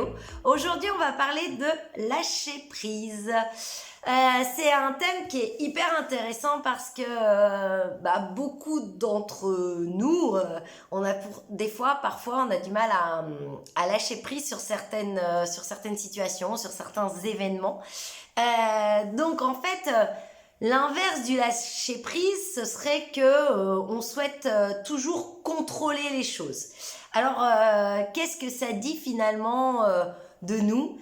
vidéo. Aujourd'hui, on va parler de lâcher prise. C'est un thème qui est hyper intéressant parce que beaucoup d'entre nous, parfois, on a du mal à lâcher prise sur certaines situations, sur certains événements. Donc en fait, l'inverse du lâcher prise, ce serait que on souhaite toujours contrôler les choses. Alors, qu'est-ce que ça dit finalement de nous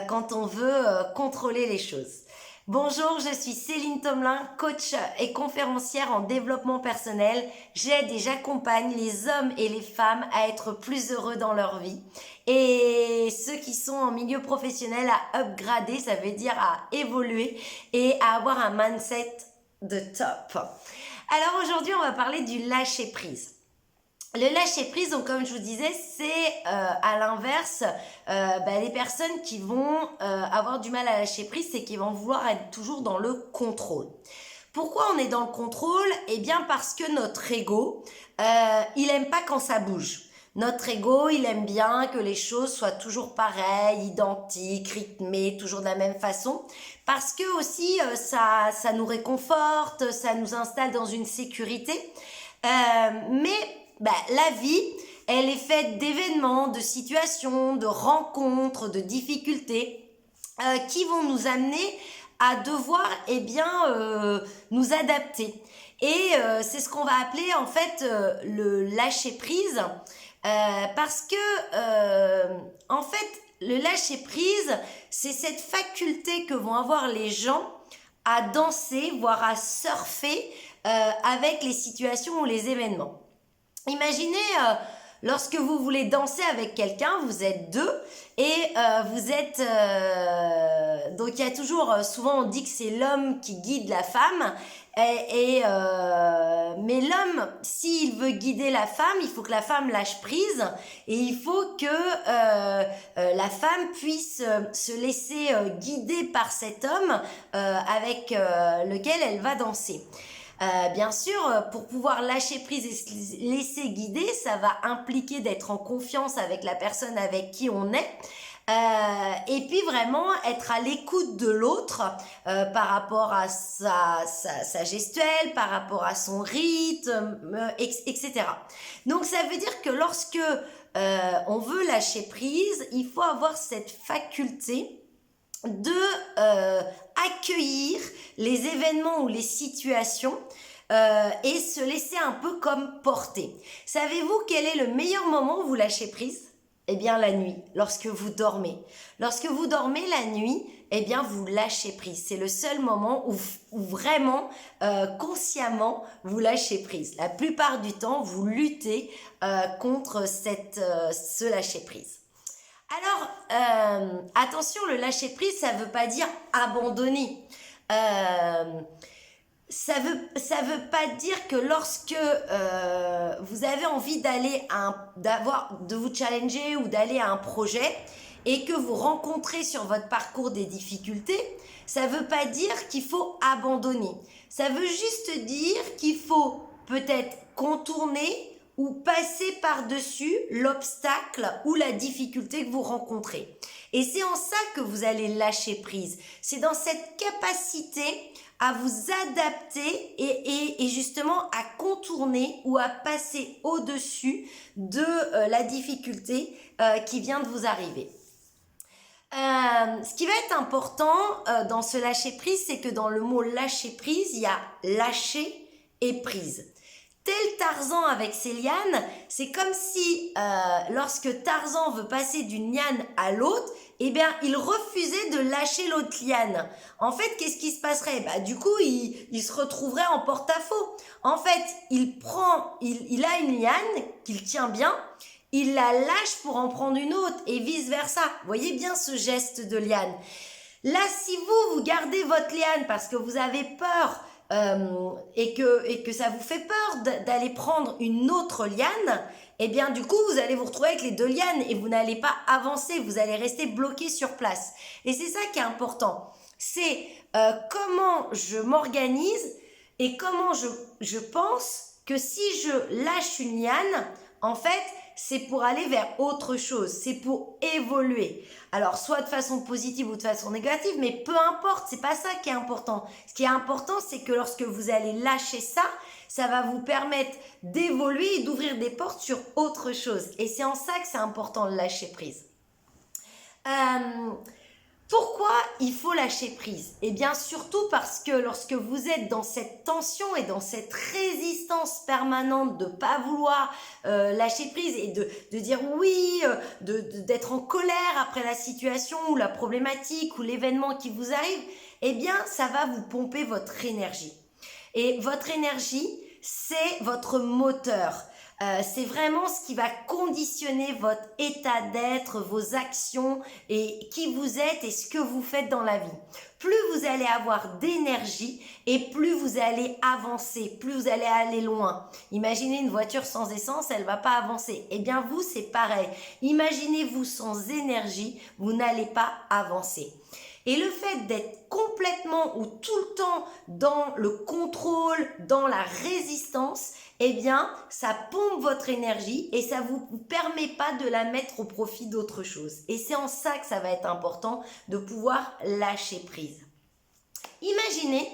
quand on veut contrôler les choses? Bonjour, je suis Céline Tomelin, coach et conférencière en développement personnel. J'aide et j'accompagne les hommes et les femmes à être plus heureux dans leur vie. Et ceux qui sont en milieu professionnel à upgrader, ça veut dire à évoluer et à avoir un mindset de top. Alors aujourd'hui, on va parler du lâcher prise. Le lâcher prise, donc comme je vous disais, c'est à l'inverse, les personnes qui vont avoir du mal à lâcher prise, c'est qu'ils vont vouloir être toujours dans le contrôle. Pourquoi on est dans le contrôle? Eh bien parce que notre ego, il aime pas quand ça bouge. Notre ego, il aime bien que les choses soient toujours pareilles, identiques, rythmées, toujours de la même façon. Parce que aussi, ça nous réconforte, ça nous installe dans une sécurité. La vie, elle est faite d'événements, de situations, de rencontres, de difficultés qui vont nous amener à devoir nous adapter. Et c'est ce qu'on va appeler en fait le lâcher prise parce que en fait le lâcher prise, c'est cette faculté que vont avoir les gens à danser, voire à surfer avec les situations ou les événements. Imaginez lorsque vous voulez danser avec quelqu'un, vous êtes deux et vous êtes... donc il y a toujours, souvent on dit que c'est l'homme qui guide la femme, mais l'homme, s'il veut guider la femme, il faut que la femme lâche prise et il faut que la femme puisse se laisser guider par cet homme avec lequel elle va danser. Bien sûr, pour pouvoir lâcher prise et se laisser guider, ça va impliquer d'être en confiance avec la personne avec qui on est. Et puis vraiment être à l'écoute de l'autre par rapport à sa gestuelle, par rapport à son rythme, etc. Donc ça veut dire que lorsque on veut lâcher prise, il faut avoir cette faculté de accueillir les événements ou les situations et se laisser un peu comme porter. Savez-vous quel est le meilleur moment où vous lâchez prise? Eh bien la nuit, lorsque vous dormez. Lorsque vous dormez la nuit, eh bien vous lâchez prise. C'est le seul moment où vraiment, consciemment, vous lâchez prise. La plupart du temps, vous luttez contre ce lâcher prise. Alors, attention, le lâcher prise, ça veut pas dire abandonner. Ça veut pas dire que lorsque vous avez envie de vous challenger ou d'aller à un projet et que vous rencontrez sur votre parcours des difficultés, ça veut pas dire qu'il faut abandonner. Ça veut juste dire qu'il faut peut-être contourner ou passer par-dessus l'obstacle ou la difficulté que vous rencontrez. Et c'est en ça que vous allez lâcher prise. C'est dans cette capacité à vous adapter et justement à contourner ou à passer au-dessus de la difficulté qui vient de vous arriver. Ce qui va être important dans ce lâcher prise, c'est que dans le mot lâcher prise, il y a lâcher et prise. Tel Tarzan avec ses lianes, c'est comme si lorsque Tarzan veut passer d'une liane à l'autre, eh bien, il refusait de lâcher l'autre liane. En fait, qu'est-ce qui se passerait? Du coup, il se retrouverait en porte-à-faux. En fait, il a une liane qu'il tient bien, il la lâche pour en prendre une autre et vice-versa. Voyez bien ce geste de liane. Là, si vous gardez votre liane parce que vous avez peur et que ça vous fait peur d'aller prendre une autre liane, eh bien du coup vous allez vous retrouver avec les deux lianes et vous n'allez pas avancer, vous allez rester bloqué sur place. Et c'est ça qui est important, c'est comment je m'organise et comment je pense que si je lâche une liane, en fait c'est pour aller vers autre chose, c'est pour évoluer. Alors, soit de façon positive ou de façon négative, mais peu importe, c'est pas ça qui est important. Ce qui est important, c'est que lorsque vous allez lâcher ça, ça va vous permettre d'évoluer et d'ouvrir des portes sur autre chose. Et c'est en ça que c'est important de lâcher prise. Pourquoi il faut lâcher prise? Eh bien, surtout parce que lorsque vous êtes dans cette tension et dans cette résistance permanente de ne pas vouloir lâcher prise et de dire oui, d'être en colère après la situation ou la problématique ou l'événement qui vous arrive, eh bien, ça va vous pomper votre énergie. Et votre énergie, c'est votre moteur. C'est vraiment ce qui va conditionner votre état d'être, vos actions et qui vous êtes et ce que vous faites dans la vie. Plus vous allez avoir d'énergie et plus vous allez avancer, plus vous allez aller loin. Imaginez une voiture sans essence, elle ne va pas avancer. Eh bien vous, c'est pareil. Imaginez-vous sans énergie, vous n'allez pas avancer. Et le fait d'être complètement ou tout le temps dans le contrôle, dans la résistance, eh bien, ça pompe votre énergie et ça ne vous permet pas de la mettre au profit d'autre chose. Et c'est en ça que ça va être important de pouvoir lâcher prise. Imaginez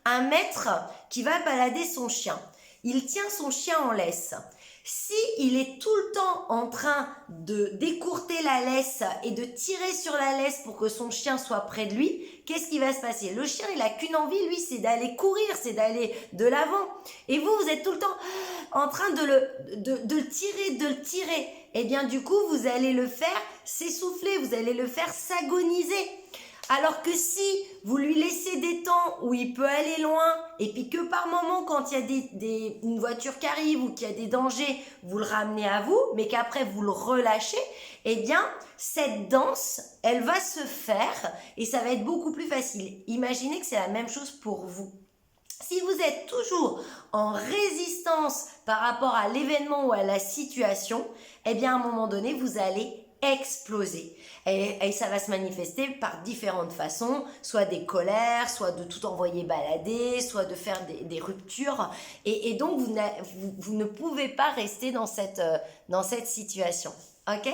un maître qui va balader son chien. Il tient son chien en laisse. Si il est tout le temps en train de décourter la laisse et de tirer sur la laisse pour que son chien soit près de lui, qu'est-ce qui va se passer? Le chien, il n'a qu'une envie, lui, c'est d'aller courir, c'est d'aller de l'avant. Et vous êtes tout le temps en train de le tirer. Et bien du coup, vous allez le faire s'essouffler, vous allez le faire s'agoniser. Alors que si vous lui laissez des temps où il peut aller loin et puis que par moment quand il y a une voiture qui arrive ou qu'il y a des dangers, vous le ramenez à vous, mais qu'après vous le relâchez, eh bien cette danse, elle va se faire et ça va être beaucoup plus facile. Imaginez que c'est la même chose pour vous. Si vous êtes toujours en résistance par rapport à l'événement ou à la situation, eh bien à un moment donné, vous allez exploser. Et ça va se manifester par différentes façons, soit des colères, soit de tout envoyer balader, soit de faire des ruptures. Et donc, vous ne pouvez pas rester dans cette situation. Ok ?